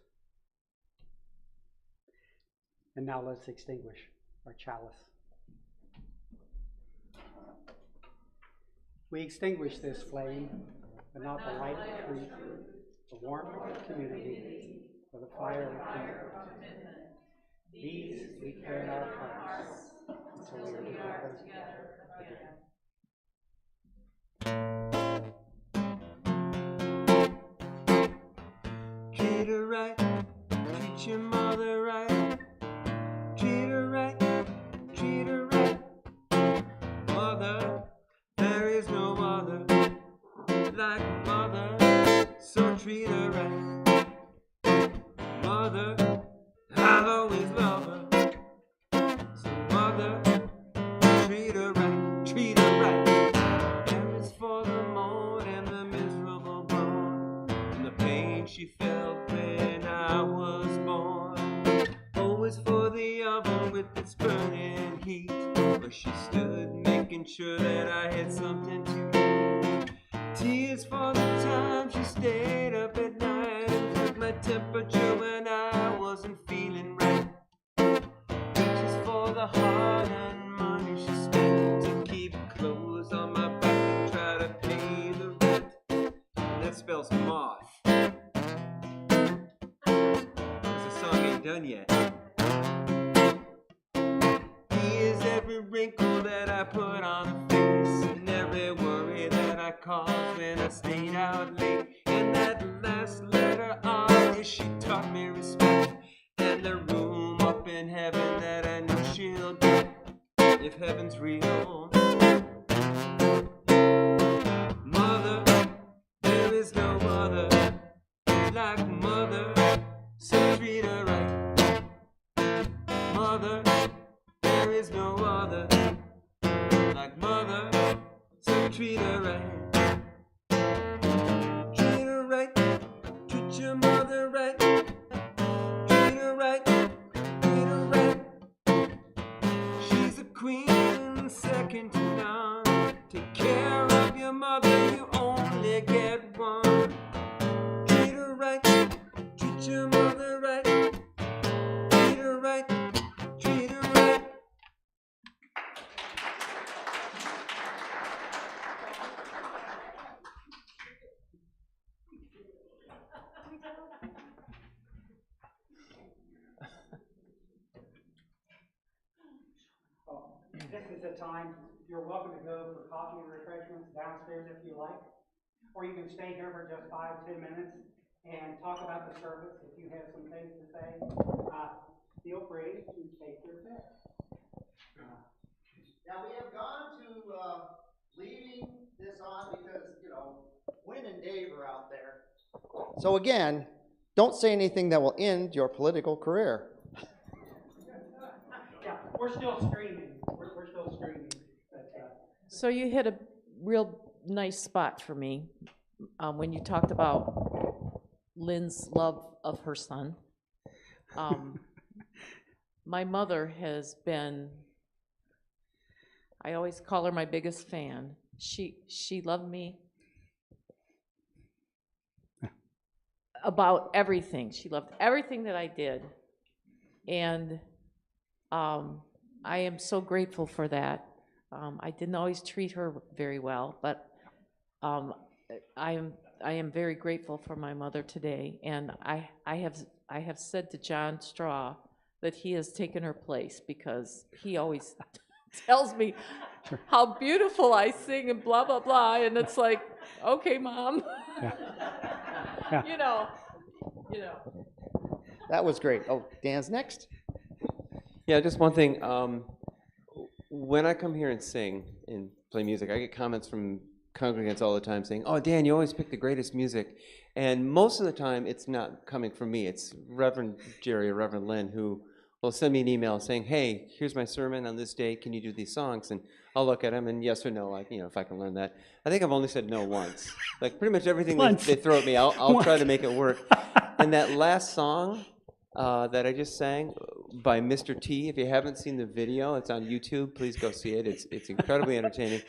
And now let's extinguish our chalice. We extinguish this flame, but not the light of truth, the warmth of community, or the fire of commitment. These we carry in our hearts until we are together again. Treat her right, treat your mother right. mother, there is no other like mother, so treat her right. Mother, I'll always love her. So mother, treat her right, treat her right. And it's for the moan and the miserable groan, and the pain she felt when I was born. Always for the oven with its burning heat, where she stood making sure that I had something to eat. Tears for the time she stayed up at night and took my temperature when I wasn't feeling right. Riches for the hard-earned money she spent to keep clothes on my back and try to pay the rent. That spells moth. Because the song ain't done yet. Here's every wrinkle that I put on her face, and every worry that I caused when I stayed out late. And that last letter on, she taught me respect, and the room up in heaven that I know she'll get, if heaven's real. Mother, there is no other like mother, so treat her right. Mother, there is no other like mother, so treat her right. Treat her right, treat your mother right. Treat her right, treat her right. She's a queen, second to none. Take care of your mother, you only get one. Treat her right, treat your mother right. Treat her right, treat her right. This is the time. You're welcome to go for coffee and refreshments downstairs if you like, or you can stay here for just 5-10 minutes and talk about the service. If you have some things to say, feel free to take your pick. Now, we have gone to leaving this on because, Wynn and Dave are out there. So again, don't say anything that will end your political career. Yeah, we're still streaming. We're still streaming. But, So you hit a real nice spot for me when you talked about Lynn's love of her son. My mother has been, I always call her my biggest fan. She loved me about everything. She loved everything that I did. And I am so grateful for that. I didn't always treat her very well, but I am very grateful for my mother today. And I have said to John Straw that he has taken her place, because he always tells me how beautiful I sing and blah blah blah, and it's like, okay, Mom. Yeah. Yeah. You know. That was great. Oh, Dan's next. Yeah, just one thing. When I come here and sing and play music, I get comments from congregants all the time saying, "Oh, Dan, you always pick the greatest music." And most of the time, it's not coming from me. It's Reverend Jerry or Reverend Lynn who will send me an email saying, "Hey, here's my sermon on this day. Can you do these songs?" And I'll look at them and yes or no, if I can learn that. I think I've only said no once. Like pretty much everything they throw at me, I'll try to make it work. And that last song that I just sang by Mr. T, if you haven't seen the video, it's on YouTube. Please go see it. It's incredibly entertaining.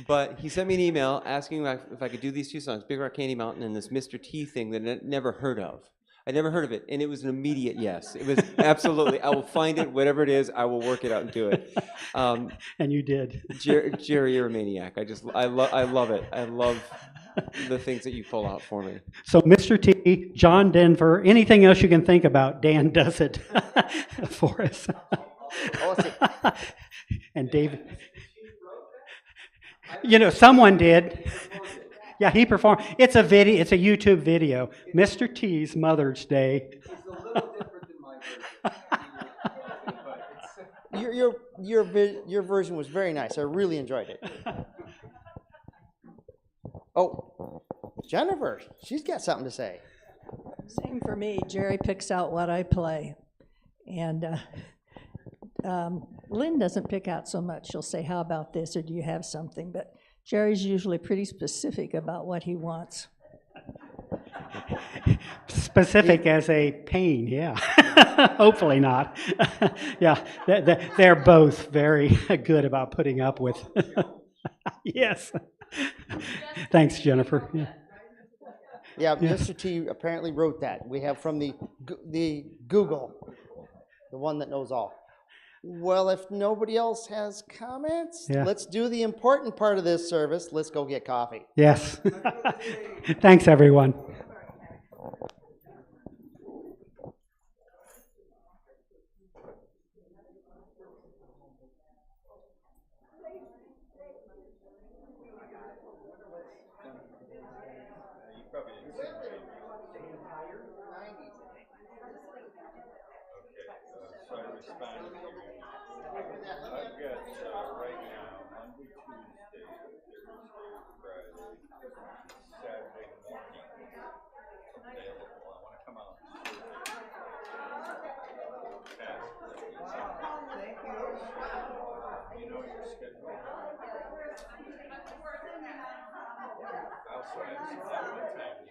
But he sent me an email asking if I could do these two songs, Big Rock Candy Mountain and this Mr. T thing that I'd never heard of. I'd never heard of it, and it was an immediate yes. It was absolutely, I will find it, whatever it is, I will work it out and do it. and you did. Jerry, you're a maniac. I love it. I love the things that you pull out for me. So Mr. T, John Denver, anything else you can think about, Dan does it for us. And David. Someone did. Yeah, he performed. It's a video. It's a YouTube video. Mr. T's Mother's Day. It's a little different than my version. your version was very nice. I really enjoyed it. Oh, Jennifer, she's got something to say. Same for me. Jerry picks out what I play. And Lynn doesn't pick out so much. She'll say, how about this, or do you have something? But Jerry's usually pretty specific about what he wants. Specific as a pain, yeah. Hopefully not. Yeah, they're both very good about putting up with. Yes. Thanks, Jennifer. Yeah. Yeah, Yeah. Mr. T apparently wrote that. We have from the Google, the one that knows all. Well, if nobody else has comments, Yeah. let's do the important part of this service. Let's go get coffee. Yes. Thanks, everyone. So I responded to your email. I've got, right now, Monday, Tuesday, Thursday, Friday, Saturday morning available. I want to come out and serve it. Task that you Thank you. You know your schedule. I also have some time